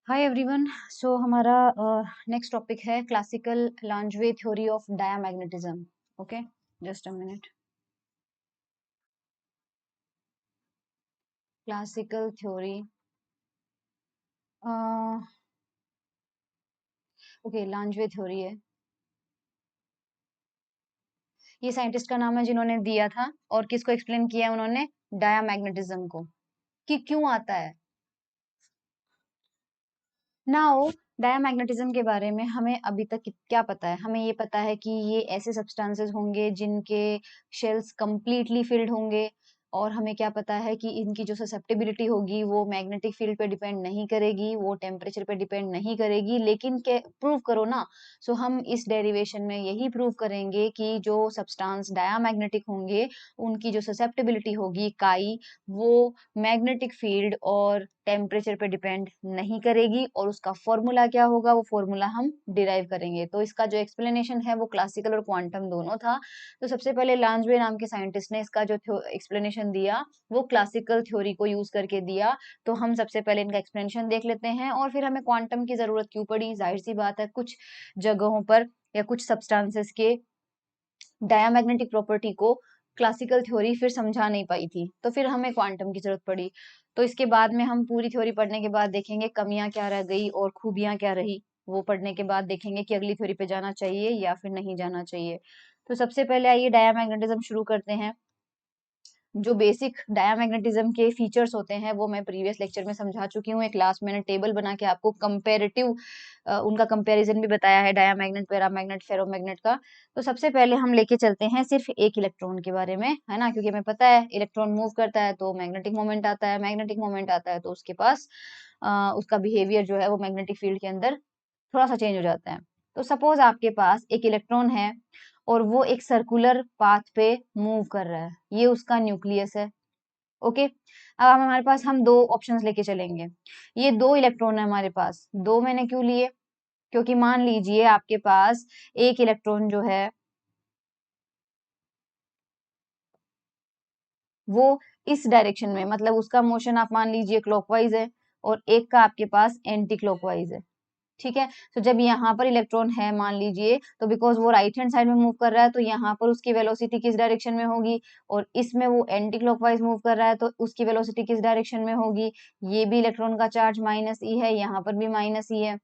हाय everyone. So हमारा next topic है classical Langevin theory of diamagnetism. Okay, just a minute. Classical theory, okay, Langevin theory है। ये scientist का नाम है जिन्होंने दिया था और किसको एक्सप्लेन किया उन्होंने, डायामैग्नेटिज्म को, कि क्यों आता है। नाउ डायामैग्नेटिज्म के बारे में हमें अभी तक क्या पता है? हमें ये पता है कि ये ऐसे सब्सटेंसेस होंगे जिनके शेल्स कंप्लीटली फिल्ड होंगे, और हमें क्या पता है कि इनकी जो ससेप्टिबिलिटी होगी वो मैग्नेटिक फील्ड पे डिपेंड नहीं करेगी, वो टेम्परेचर पे डिपेंड नहीं करेगी। लेकिन के प्रूव करो ना। सो हम इस डेरिवेशन में यही प्रूव करेंगे कि जो सब्सटेंस डायामैग्नेटिक होंगे उनकी जो ससेप्टिबिलिटी होगी काई, वो मैग्नेटिक फील्ड और टेम्परेचर पे डिपेंड नहीं करेगी, और उसका फॉर्मूला क्या होगा वो फॉर्मूला हम डिराइव करेंगे। तो इसका जो एक्सप्लेनेशन है वो क्लासिकल और क्वांटम दोनों था। तो सबसे पहले लांजवे नाम के साइंटिस्ट ने इसका जो एक्सप्लेनेशन दिया वो क्लासिकल थ्योरी को यूज करके दिया। तो हम सबसे पहले इनका एक्सप्लेनेशन देख लेते हैं, और फिर हमें क्वांटम की जरूरत क्यों पड़ी। जाहिर सी बात है, कुछ जगहों पर या कुछ सब्सटेंसेस के डायामैग्नेटिक प्रॉपर्टी को क्लासिकल थ्योरी फिर समझा नहीं पाई थी, तो फिर हमें क्वांटम की जरूरत पड़ी। तो इसके बाद में हम पूरी थ्योरी पढ़ने के बाद देखेंगे कमियां क्या रह गई और खूबियां क्या रही। वो पढ़ने के बाद देखेंगे कि अगली थ्योरी पे जाना चाहिए या फिर नहीं जाना चाहिए। तो सबसे पहले आइए डायामैग्नेटिज्म शुरू करते हैं। जो बेसिक डायामैग्नेटिज्म के फीचर्स होते हैं वो मैं प्रीवियस लेक्चर में समझा चुकी हूँ। एक लास्ट मैंने टेबल बना के आपको कंपेरेटिव उनका कंपैरिजन भी बताया है, डायामैग्नेट, पैरामैग्नेट, फेरोमैग्नेट का। तो सबसे पहले हम लेके चलते हैं सिर्फ एक इलेक्ट्रॉन के बारे में, है ना, क्योंकि हमें पता है इलेक्ट्रॉन मूव करता है तो मैग्नेटिक मोमेंट आता है, मैग्नेटिक मोमेंट आता है तो उसके पास उसका बिहेवियर जो है वो मैग्नेटिक फील्ड के अंदर थोड़ा सा चेंज हो जाता है। तो सपोज आपके पास एक इलेक्ट्रॉन है और वो एक सर्कुलर पाथ पे मूव कर रहा है, ये उसका न्यूक्लियस है। ओके, अब हमारे पास हम दो ऑप्शंस लेके चलेंगे। ये दो इलेक्ट्रॉन है हमारे पास, दो मैंने क्यों लिए, क्योंकि मान लीजिए आपके पास एक इलेक्ट्रॉन जो है वो इस डायरेक्शन में, मतलब उसका मोशन आप मान लीजिए क्लॉकवाइज है, और एक का आपके पास एंटी क्लॉकवाइज है। ठीक है, तो जब यहाँ पर इलेक्ट्रॉन है मान लीजिए, तो बिकॉज वो राइट हैंड साइड में मूव कर रहा है तो यहाँ पर उसकी वेलोसिटी किस डायरेक्शन में होगी, और इसमें वो एंटी क्लॉकवाइज मूव कर रहा है तो उसकी वेलोसिटी किस डायरेक्शन में होगी। ये भी इलेक्ट्रॉन का चार्ज माइनस ई है, यहाँ पर भी माइनस ई है।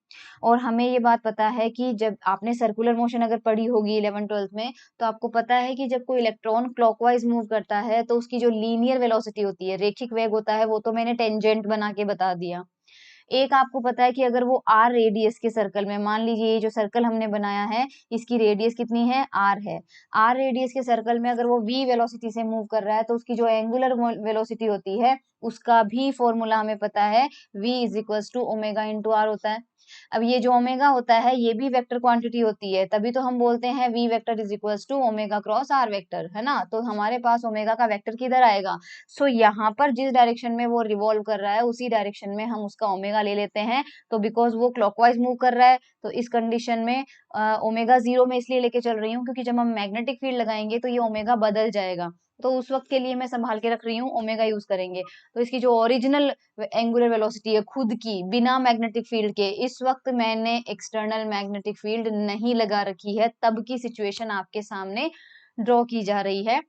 और हमें ये बात पता है कि जब आपने सर्कुलर मोशन अगर पढ़ी होगी 11th-12th में, तो आपको पता है कि जब कोई इलेक्ट्रॉन क्लॉकवाइज मूव करता है तो उसकी जो लीनियर वेलोसिटी होती है, रेखिक वेग होता है, वो तो मैंने टेंजेंट बना के बता दिया। एक आपको पता है कि अगर वो आर रेडियस के सर्कल में, मान लीजिए ये जो सर्कल हमने बनाया है इसकी रेडियस कितनी है, आर है। आर रेडियस के सर्कल में अगर वो वी वेलोसिटी से मूव कर रहा है तो उसकी जो एंगुलर वेलोसिटी होती है उसका भी फॉर्मूला हमें पता है, v is equals to omega into R होता है। अब ये जो ओमेगा होता है ये भी वेक्टर क्वांटिटी होती है, तभी तो हम बोलते हैं v vector is equals to omega cross R vector, है ना। तो हमारे पास ओमेगा का वेक्टर किधर आएगा, सो यहाँ पर जिस डायरेक्शन में वो रिवॉल्व कर रहा है उसी डायरेक्शन में हम उसका ओमेगा ले लेते हैं। तो बिकॉज वो क्लॉकवाइज मूव कर रहा है तो इस कंडीशन में ओमेगा जीरो में इसलिए लेके चल रही हूँ क्योंकि जब हम मैग्नेटिक फील्ड लगाएंगे तो ये ओमेगा बदल जाएगा, तो उस वक्त के लिए मैं संभाल के रख रही हूँ, ओमेगा यूज करेंगे। तो इसकी जो ओरिजिनल एंगुलर वेलोसिटी है खुद की बिना मैग्नेटिक फील्ड के, इस वक्त मैंने एक्सटर्नल मैग्नेटिक फील्ड नहीं लगा रखी है, तब की सिचुएशन आपके सामने ड्रॉ की जा रही है।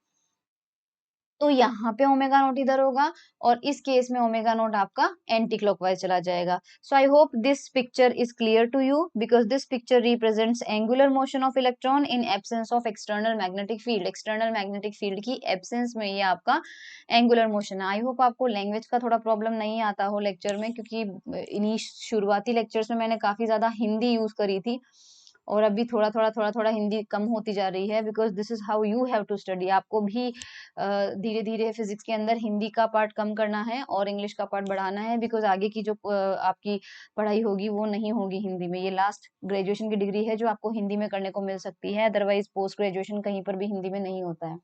तो यहाँ पे ओमेगा नोट इधर होगा, और इस केस में ओमेगा नोट आपका एंटी क्लॉकवाइज चला जाएगा। So I hope this picture is clear to you, because this picture represents angular motion of electron in absence of external magnetic field. External magnetic field की absence में ये आपका angular motion है। I hope आपको language का थोड़ा problem नहीं आता हो लेक्चर में, क्योंकि इन्हीं शुरुआती लेक्चर्स में मैंने काफी ज्यादा हिंदी यूज करी थी, और अभी थोड़ा थोड़ा थोड़ा थोड़ा हिंदी कम होती जा रही है, because this is how you have to study. आपको भी धीरे धीरे फिजिक्स के अंदर हिंदी का पार्ट कम करना है और इंग्लिश का पार्ट बढ़ाना है, बिकॉज आगे की जो आपकी पढ़ाई होगी वो नहीं होगी हिंदी में। ये लास्ट ग्रेजुएशन की डिग्री है जो आपको हिंदी में करने को मिल सकती है, अदरवाइज पोस्ट ग्रेजुएशन कहीं पर भी हिंदी में नहीं होता है।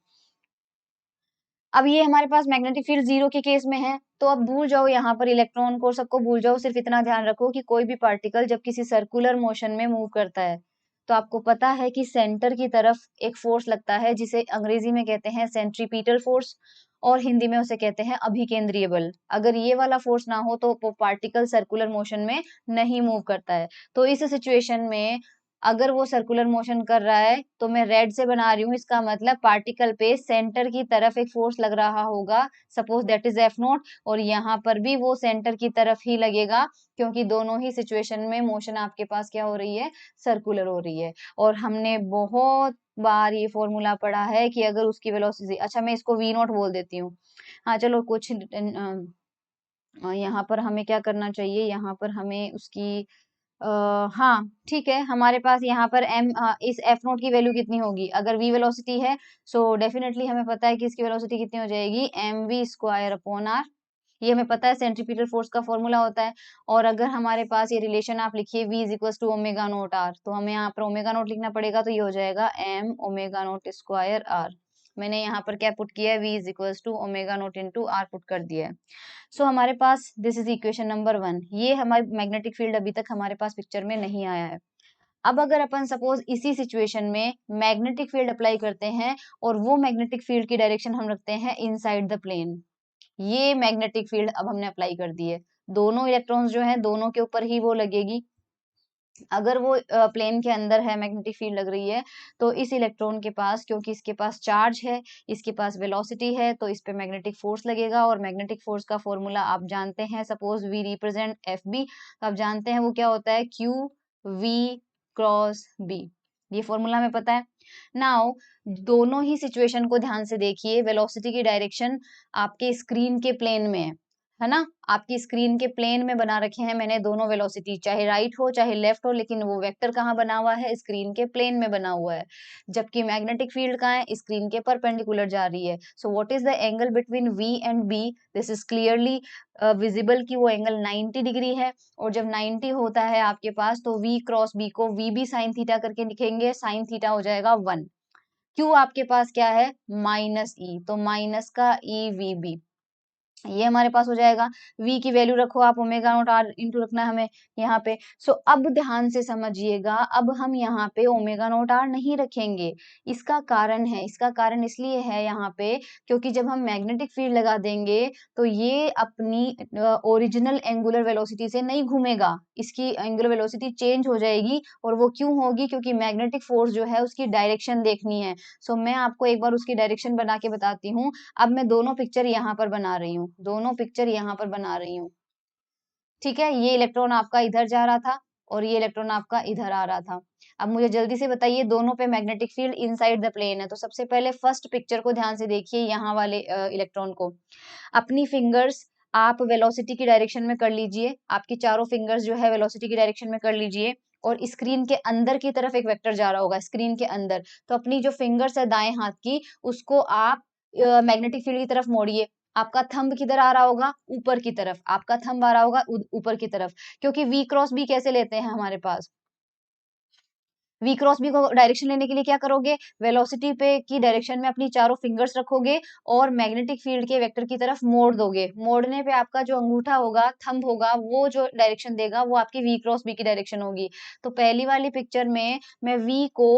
अब ये हमारे पास मैग्नेटिक फील्ड जीरो के केस में है, तो अब भूल जाओ यहाँ पर इलेक्ट्रॉन को, सबको भूल जाओ, सिर्फ इतना ध्यान रखो कि कोई भी पार्टिकल जब किसी सर्कुलर मोशन में मूव करता है तो आपको पता है कि सेंटर की तरफ एक फोर्स लगता है जिसे अंग्रेजी में कहते हैं सेंट्रीपिटल फोर्स, और हिंदी में उसे कहते हैं अभिकेंद्रीय बल। अगर ये वाला फोर्स ना हो तो पार्टिकल सर्कुलर मोशन में नहीं मूव करता है। तो इस सिचुएशन में अगर वो सर्कुलर मोशन कर रहा है तो मैं रेड से बना रही हूँ, इसका मतलब पार्टिकल पे सेंटर की तरफ एक फोर्स लग रहा होगा, suppose that is F not, और यहाँ पर भी वो सेंटर की तरफ ही लगेगा, क्योंकि दोनों ही सिचुएशन में मोशन आपके पास क्या हो रही है, सर्कुलर हो रही है। और हमने बहुत बार ये फॉर्मूला पढ़ा है कि अगर उसकी वेलोसिटी, अच्छा मैं इसको वी नॉट बोल देती हूँ। हाँ चलो, कुछ यहाँ पर हमें क्या करना चाहिए, यहाँ पर हमें उसकी हाँ ठीक है, हमारे पास यहाँ पर इस एफ नोट की वैल्यू कितनी होगी, अगर v वेलोसिटी है सो डेफिनेटली हमें पता है कि इसकी वेलोसिटी कितनी हो जाएगी, mv²/r। ये हमें पता है, सेंट्रीपिटल फोर्स का फॉर्मूला होता है। और अगर हमारे पास ये रिलेशन आप लिखिए v is equal to omega naught r, तो हमें यहाँ पर ओमेगा नोट लिखना पड़ेगा, तो ये हो जाएगा m omega naught square r। मैंने यहाँ पर क्या पुट किया है, v is equal to omega naught into r put कर दिया है। सो हमारे पास दिस इज इक्वेशन नंबर 1। ये हमारी मैग्नेटिक फील्ड अभी तक हमारे पास पिक्चर में नहीं आया है। अब अगर अपन सपोज इसी सिचुएशन में मैग्नेटिक फील्ड अप्लाई करते हैं और वो मैग्नेटिक फील्ड की डायरेक्शन हम रखते हैं इनसाइड द प्लेन, ये मैग्नेटिक फील्ड अब हमने अप्लाई कर दी है, दोनों इलेक्ट्रॉन्स जो हैं दोनों के ऊपर ही वो लगेगी। अगर वो प्लेन के अंदर है, मैग्नेटिक फील्ड लग रही है, तो इस इलेक्ट्रॉन के पास, क्योंकि इसके पास चार्ज है, इसके पास वेलोसिटी है, तो इस पे मैग्नेटिक फोर्स लगेगा। और मैग्नेटिक फोर्स का फॉर्मूला आप जानते हैं, suppose we represent F B, तो आप जानते हैं वो क्या होता है, क्यू वी क्रॉस बी, ये फॉर्मूला हमें पता है। नाउ दोनों ही सिचुएशन को ध्यान से देखिए, वेलोसिटी की डायरेक्शन आपके स्क्रीन के प्लेन में है ना, आपकी स्क्रीन के प्लेन में बना रखे हैं मैंने दोनों वेलोसिटी, चाहे राइट हो चाहे लेफ्ट हो, लेकिन वो वेक्टर कहाँ बना हुआ है, स्क्रीन के प्लेन में बना हुआ है। जबकि मैग्नेटिक फील्ड कहाँ है, स्क्रीन के परपेंडिकुलर जा रही है। So what is the angle between V and B, this is clearly visible कि वो एंगल 90 डिग्री है। और जब 90 होता है आपके पास, तो V क्रॉस B को VB साइन थीटा करके लिखेंगे, साइन थीटा हो जाएगा 1। Q आपके पास क्या है, माइनस E, तो माइनस का EVB, ये हमारे पास हो जाएगा। v की वैल्यू रखो आप, ओमेगा नॉट r इंटू रखना है हमें यहाँ पे। सो अब ध्यान से समझिएगा, अब हम यहाँ पे ओमेगा नॉट r नहीं रखेंगे। इसका कारण है, इसका कारण इसलिए है यहाँ पे, क्योंकि जब हम मैग्नेटिक फील्ड लगा देंगे तो ये अपनी ओरिजिनल एंगुलर वेलोसिटी से नहीं घूमेगा, इसकी एंगुलर वेलोसिटी चेंज हो जाएगी। और वो क्यों होगी, क्योंकि मैग्नेटिक फोर्स जो है उसकी डायरेक्शन देखनी है। सो मैं आपको एक बार उसकी डायरेक्शन बना के बताती हूँ। अब मैं दोनों पिक्चर यहाँ पर बना रही हूँ, दोनों पिक्चर यहाँ पर बना रही हूँ, ठीक है। ये इलेक्ट्रॉन आपका इधर जा रहा था और ये इलेक्ट्रॉन आपका इधर आ रहा था। अब मुझे जल्दी से बताइए, दोनों पे magnetic field inside the plane है। तो सबसे पहले फर्स्ट पिक्चर को ध्यान से देखिए, यहाँ वाले इलेक्ट्रॉन को। अपनी फिंगर्स आप वेलोसिटी की डायरेक्शन में कर लीजिए, आपकी चारों फिंगर्स जो है वेलोसिटी की डायरेक्शन में कर लीजिए। और स्क्रीन के अंदर की तरफ एक वेक्टर जा रहा होगा, स्क्रीन के अंदर, तो अपनी जो फिंगर्स है दाएं हाथ की, उसको आप मैग्नेटिक फील्ड की तरफ मोड़िए। आपका थंब किधर आ रहा होगा, ऊपर की तरफ, आपका थंब आ रहा होगा ऊपर की तरफ, क्योंकि वी क्रॉस बी कैसे लेते हैं हमारे पास, वी क्रॉस बी को डायरेक्शन लेने के लिए क्या करोगे, वेलोसिटी पे की डायरेक्शन में अपनी चारों फिंगर्स रखोगे और मैग्नेटिक फील्ड के वेक्टर की तरफ मोड़ दोगे। मोड़ने पे आपका जो अंगूठा होगा, थंब होगा, वो जो डायरेक्शन देगा वो आपकी वी क्रॉस बी की डायरेक्शन होगी। तो पहली वाली पिक्चर में मैं वी को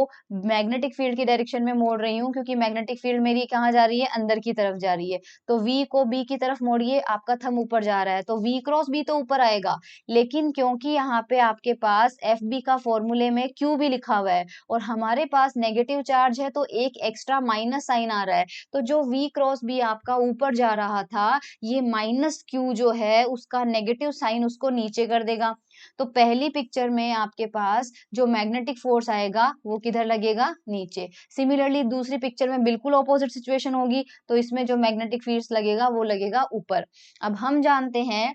मैग्नेटिक फील्ड की डायरेक्शन में मोड़ रही हूँ, क्योंकि मैग्नेटिक फील्ड मेरी कहाँ जा रही है, अंदर की तरफ जा रही है। तो वी को बी की तरफ मोड़िए, आपका थंब ऊपर जा रहा है, तो वी क्रॉस बी तो ऊपर आएगा। लेकिन क्योंकि यहाँ पे आपके पास एफ बी का फॉर्मूले में क्यू भी लिखा हुआ है और हमारे पास नेगेटिव चार्ज है, तो एक एक्स्ट्रा माइनस साइन आ रहा है। तो जो v क्रॉस बी आपका ऊपर जा रहा था, ये माइनस क्यू जो है उसका नेगेटिव साइन उसको नीचे कर देगा। तो पहली पिक्चर में आपके पास जो मैग्नेटिक फोर्स आएगा वो किधर लगेगा, नीचे। सिमिलरली दूसरी पिक्चर में बिल्कुल ऑपोजिट सिचुएशन होगी, तो इसमें जो मैग्नेटिक फील्ड लगेगा वो लगेगा ऊपर। अब हम जानते हैं,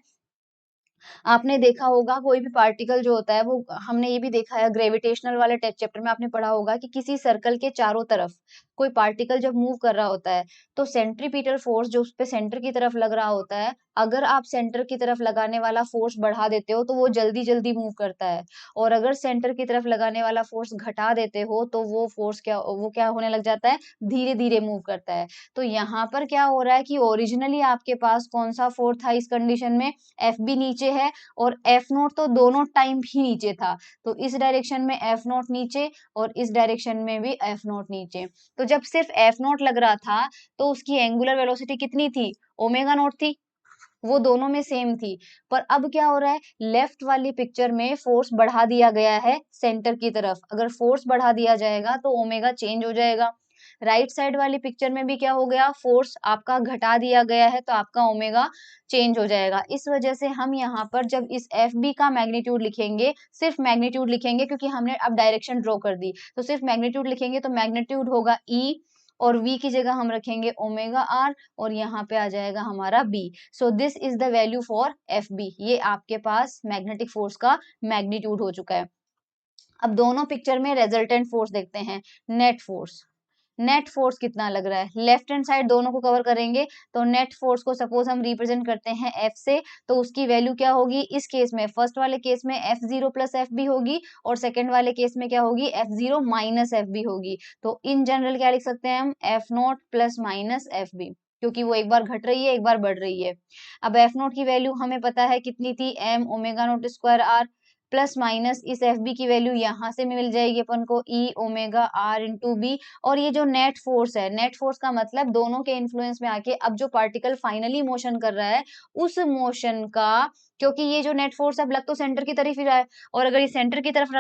आपने देखा होगा कोई भी पार्टिकल जो होता है वो, हमने ये भी देखा है ग्रेविटेशनल वाले चैप्टर में, आपने पढ़ा होगा कि किसी सर्कल के चारों तरफ कोई पार्टिकल जब मूव कर रहा होता है, तो सेंट्रीपिटल फोर्स जो उस पे सेंटर की तरफ लग रहा होता है, अगर आप सेंटर की तरफ लगाने वाला फोर्स बढ़ा देते हो तो वो जल्दी जल्दी मूव करता है। और अगर सेंटर की तरफ लगाने वाला फोर्स घटा देते हो तो वो फोर्स क्या होने लग जाता है, धीरे धीरे मूव करता है। तो यहाँ पर क्या हो रहा है कि ओरिजिनली आपके पास कौन सा फोर्स था इस कंडीशन में, एफ बी नीचे है और एफ नोट तो दोनों टाइम ही नीचे था। तो इस डायरेक्शन में एफ नोट नीचे और इस डायरेक्शन में भी एफ नोट नीचे। तो जब सिर्फ एफ नॉट लग रहा था तो उसकी एंगुलर वेलोसिटी कितनी थी, ओमेगा नॉट थी, वो दोनों में सेम थी। पर अब क्या हो रहा है, लेफ्ट वाली पिक्चर में फोर्स बढ़ा दिया गया है सेंटर की तरफ, अगर फोर्स बढ़ा दिया जाएगा तो ओमेगा चेंज हो जाएगा। राइट साइड वाली पिक्चर में भी क्या हो गया, फोर्स आपका घटा दिया गया है तो आपका ओमेगा चेंज हो जाएगा। इस वजह से हम यहाँ पर जब इस एफ बी का मैग्नीट्यूड लिखेंगे, सिर्फ मैग्नीट्यूड लिखेंगे क्योंकि हमने अब डायरेक्शन ड्रॉ कर दी, तो सिर्फ मैग्नीट्यूड लिखेंगे तो मैग्नीट्यूड होगा ई, और v की जगह हम रखेंगे ओमेगा r, और यहाँ पे आ जाएगा हमारा b। So this is the value for F B, ये आपके पास मैग्नेटिक फोर्स का मैग्नीट्यूड हो चुका है। अब दोनों पिक्चर में रेजल्टेंट फोर्स देखते हैं, नेट फोर्स। नेट फोर्स कितना लग रहा है, लेफ्ट हैंड साइड दोनों को कवर करेंगे तो नेट फोर्स को सपोज हम रिप्रेजेंट करते हैं एफ से, तो उसकी वैल्यू क्या होगी, इस केस में फर्स्ट वाले केस में F zero plus F B होगी, और सेकंड वाले केस में क्या होगी, F zero minus F B होगी। तो इन जनरल क्या लिख सकते हैं हम, F naught plus minus F B, क्योंकि वो एक बार घट रही है एक बार बढ़ रही है। अब एफ नॉट की वैल्यू हमें पता है कितनी थी, M omega naught square R, plus minus इस एफ बी की वैल्यू यहाँ से मिल जाएगी अपन को, E omega R into B. और ये जो नेट फोर्स है, नेट फोर्स का मतलब दोनों के इन्फ्लुएंस में आके अब जो पार्टिकल फाइनली मोशन कर रहा है उस मोशन का, क्योंकि ये जो नेट फोर्स अब लग तो सेंटर की तरफ ही रहा है, और अगर ये सेंटर की तरफ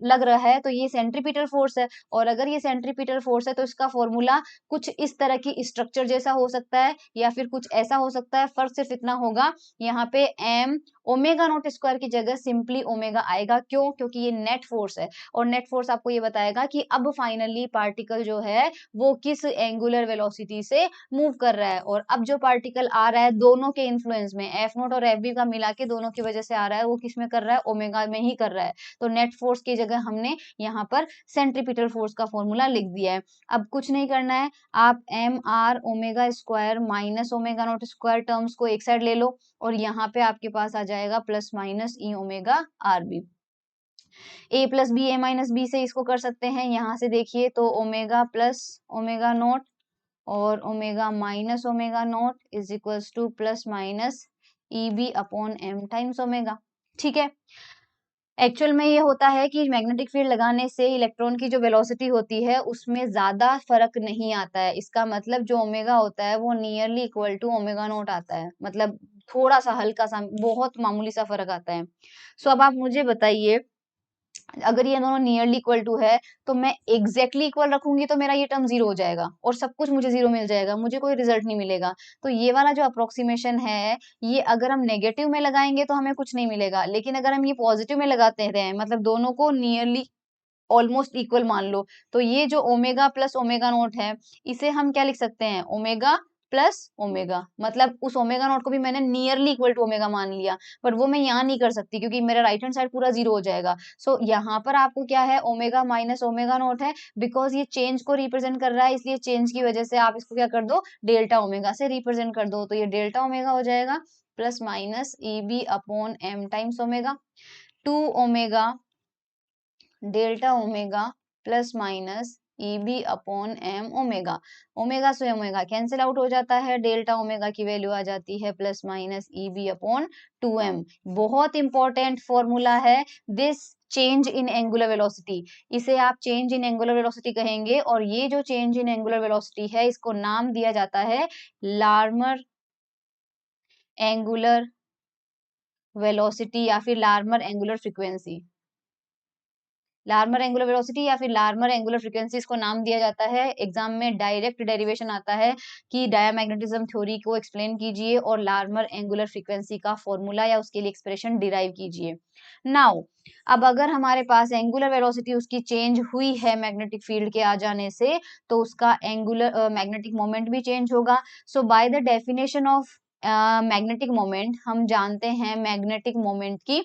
लग रहा है तो ये सेंट्रीपिटल फोर्स है, और अगर ये सेंट्रीपिटल फोर्स है तो इसका फॉर्मूला कुछ इस तरह की स्ट्रक्चर जैसा हो सकता है या फिर कुछ ऐसा हो सकता है। फर्क सिर्फ इतना होगा, यहाँ पे एम ओमेगा नॉट स्क्वायर की जगह सिंपली ओमेगा आएगा, क्यों, क्योंकि ये नेट फोर्स है, और नेट फोर्स आपको ये बताएगा कि अब फाइनली पार्टिकल जो है वो किस एंगुलर वेलोसिटी से मूव कर रहा है। और अब जो पार्टिकल आ रहा है दोनों के इन्फ्लुएंस में, एफ नोट और एफ बी का मिला के दोनों की वजह से आ रहा है, वो किस में कर रहा है, ओमेगा में ही कर रहा है। तो नेट फोर्स की जगह हमने यहाँ पर सेंट्रीपिटल फोर्स का फॉर्मूला लिख दिया है। अब कुछ नहीं करना है, आप M R omega square minus omega naught square terms को एक साइड ले लो, और यहाँ पे आपके पास आ जाएगा plus minus e omega r B. A plus B, A minus B से इसको कर सकते हैं, यहाँ से देखिए तो ओमेगा प्लस ओमेगा नॉट और omega minus omega naught is equals to plus minus E B upon M times omega. ठीक है, एक्चुअल में ये होता है कि मैग्नेटिक फील्ड लगाने से इलेक्ट्रॉन की जो वेलोसिटी होती है उसमें ज्यादा फर्क नहीं आता है, इसका मतलब जो ओमेगा होता है वो nearly equal to omega naught आता है, मतलब थोड़ा सा हल्का सा बहुत मामूली सा फर्क आता है। सो अब आप मुझे बताइए, अगर ये दोनों नियरली इक्वल टू है तो मैं एग्जैक्टली इक्वल रखूंगी तो मेरा ये टर्म जीरो हो जाएगा और सब कुछ मुझे जीरो मिल जाएगा, मुझे कोई रिजल्ट नहीं मिलेगा। तो ये वाला जो अप्रोक्सीमेशन है, ये अगर हम नेगेटिव में लगाएंगे तो हमें कुछ नहीं मिलेगा, लेकिन अगर हम ये पॉजिटिव में लगाते हैं, मतलब दोनों को नियरली ऑलमोस्ट इक्वल मान लो, तो ये जो ओमेगा प्लस ओमेगा नोट है इसे हम क्या लिख सकते हैं, ओमेगा प्लस ओमेगा, मतलब उस ओमेगा नोट को भी मैंने नियरली इक्वल टू ओमेगा मान लिया, पर वो मैं यहाँ नहीं कर सकती क्योंकि मेरा राइट हैंड साइड पूरा जीरो हो जाएगा। सो यहाँ पर आपको क्या है, ओमेगा माइनस ओमेगा नोट है, बिकॉज ये चेंज को रिप्रेजेंट कर रहा है, इसलिए चेंज की वजह से आप इसको क्या कर दो, डेल्टा ओमेगा से रिप्रेजेंट कर दो, तो ये डेल्टा ओमेगा हो जाएगा प्लस माइनस ई B upon M times omega, two omega delta omega plus minus ई B upon M omega, omega से ओमेगा कैंसिल आउट हो जाता है, डेल्टा ओमेगा की वैल्यू आ जाती है प्लस माइनस ई बी अपॉन 2m। बहुत इंपॉर्टेंट फॉर्मूला है this, change in angular velocity, इसे आप चेंज इन एंगुलर वेलोसिटी कहेंगे, और ये जो चेंज इन एंगुलर वेलोसिटी है इसको नाम दिया जाता है लार्मर एंगुलर वेलोसिटी या फिर Larmor angular frequency, Larmor angular velocity या फिर लार्मर एंगुलर फ्रीक्वेंसी इसको नाम दिया जाता है। एग्जाम में डायरेक्ट डेरिवेशन आता है कि डायामैग्नेटिज्म थ्योरी को एक्सप्लेन कीजिए और लार्मर एंगुलर फ्रीक्वेंसी का फॉर्मूला या उसके लिए एक्सप्रेशन डिराइव कीजिए। नाउ अब अगर हमारे पास एंगुलर वेलोसिटी उसकी चेंज हुई है मैग्नेटिक फील्ड के आ जाने से, तो उसका एंगुलर मैग्नेटिक मोमेंट भी चेंज होगा। So by the definition of magnetic moment हम जानते हैं मैग्नेटिक मोमेंट की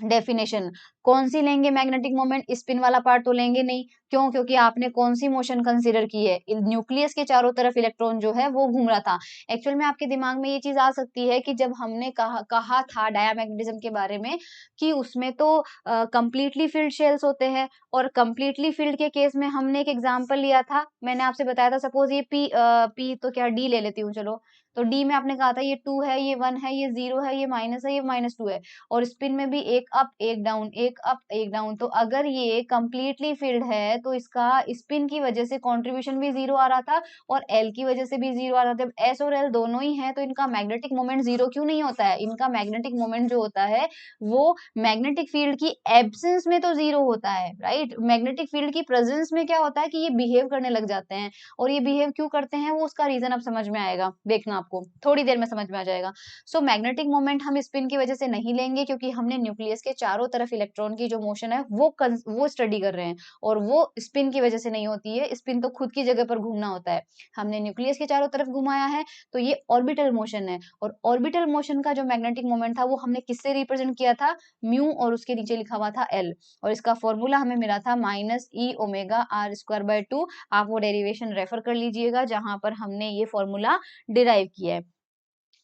डेफिनेशन कौन सी लेंगे, मैग्नेटिक मोमेंट स्पिन वाला पार्ट तो लेंगे नहीं, क्यों, क्योंकि आपने कौन सी मोशन कंसीडर की है, न्यूक्लियस के चारों तरफ इलेक्ट्रॉन जो है वो घूम रहा था। एक्चुअल में आपके दिमाग में ये चीज आ सकती है कि जब हमने कहा था डायामैग्नेटिज्म के बारे में कि उसमें तो कंप्लीटली फील्ड शेल्स होते हैं, और कंप्लीटली फील्ड के केस में हमने एक एग्जाम्पल लिया था, मैंने आपसे बताया था, सपोज ये पी तो क्या डी ले लेती हूँ, चलो तो डी में आपने कहा था ये 2 है, ये 1 है, ये 0 है, ये माइनस है, ये -2 है। और स्पिन में भी एक अप एक डाउन, एक अप एक डाउन। तो अगर ये कंप्लीटली फिल्ड है तो इसका स्पिन की वजह से कंट्रीब्यूशन भी 0 आ रहा था और एल की वजह से भी 0 आ रहा था। जब एस और एल दोनों ही है तो इनका मैग्नेटिक मोमेंट 0 क्यों नहीं होता है? इनका मैग्नेटिक मोमेंट जो होता है वो मैग्नेटिक फील्ड की एब्सेंस में तो 0 होता है, राइट? मैग्नेटिक फील्ड की प्रेजेंस में क्या होता है कि ये बिहेव करने लग जाते हैं। और ये बिहेव क्यों करते हैं वो उसका रीजन अब समझ में आएगा, देखना आपको थोड़ी देर में समझ में आ जाएगा। सो मैग्नेटिक मोमेंट हम स्पिन की वजह से नहीं लेंगे क्योंकि हमने न्यूक्लियस के चारों तरफ इलेक्ट्रॉन की जो मोशन है वो स्टडी कर रहे हैं और वो स्पिन की वजह से नहीं होती है। स्पिन तो खुद की जगह पर घूमना होता है। हमने न्यूक्लियस के चारों तरफ घुमाया है तो ये ऑर्बिटल मोशन है और ऑर्बिटल मोशन का जो मैग्नेटिक मोमेंट था वो हमने किससे रिप्रेजेंट किया था? म्यू और उसके नीचे लिखा हुआ था एल और इसका फॉर्मूला हमें मिला था -e⍵r²/2। आप वो डेरिवेशन रेफर कर लीजिएगा जहां पर हमने ये फॉर्मूला डिराइव किया है।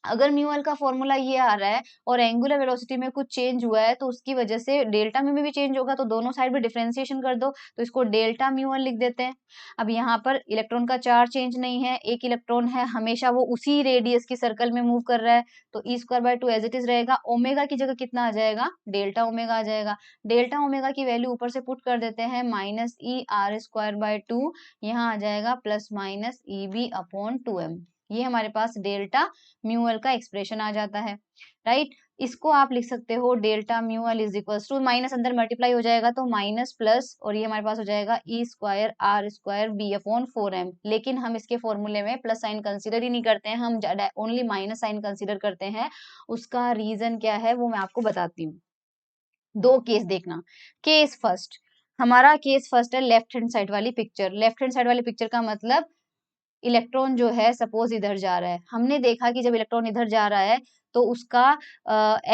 अगर म्यू एल का फॉर्मूला ये आ रहा है और एंगुलर वेलोसिटी में कुछ चेंज हुआ है तो उसकी वजह से डेल्टा म्यू में भी चेंज होगा, तो दोनों साइड में डिफरेंशिएशन कर दो तो इसको डेल्टा म्यू एल लिख देते हैं। अब यहाँ पर इलेक्ट्रॉन का चार्ज चेंज नहीं है, एक इलेक्ट्रॉन है, हमेशा वो उसी रेडियस की सर्कल में मूव कर रहा है तो e²/2 एज इट इज रहेगा। ओमेगा की जगह कितना आ जाएगा? डेल्टा ओमेगा आ जाएगा। डेल्टा ओमेगा की वैल्यू ऊपर से पुट कर देते हैं -e⁻²/2, यहाँ आ जाएगा ±EB/2m। ये हमारे पास डेल्टा म्यू एल का एक्सप्रेशन आ जाता है, राइट? इसको आप लिख सकते हो delta mu L is equal to minus अंदर मल्टीप्लाई हो जाएगा तो माइनस प्लस और ये हमारे पास हो जाएगा e²r²b/4m। लेकिन हम इसके फॉर्मूले में प्लस साइन कंसीडर ही नहीं करते हैं, हम ओनली माइनस साइन कंसीडर करते हैं। उसका रीजन क्या है वो मैं आपको बताती हूँ। दो केस देखना। केस फर्स्ट, हमारा केस फर्स्ट है लेफ्ट हैंड साइड वाली पिक्चर। लेफ्ट हैंड साइड वाली पिक्चर का मतलब इलेक्ट्रॉन जो है सपोज इधर जा रहा है। हमने देखा कि जब इलेक्ट्रॉन इधर जा रहा है तो उसका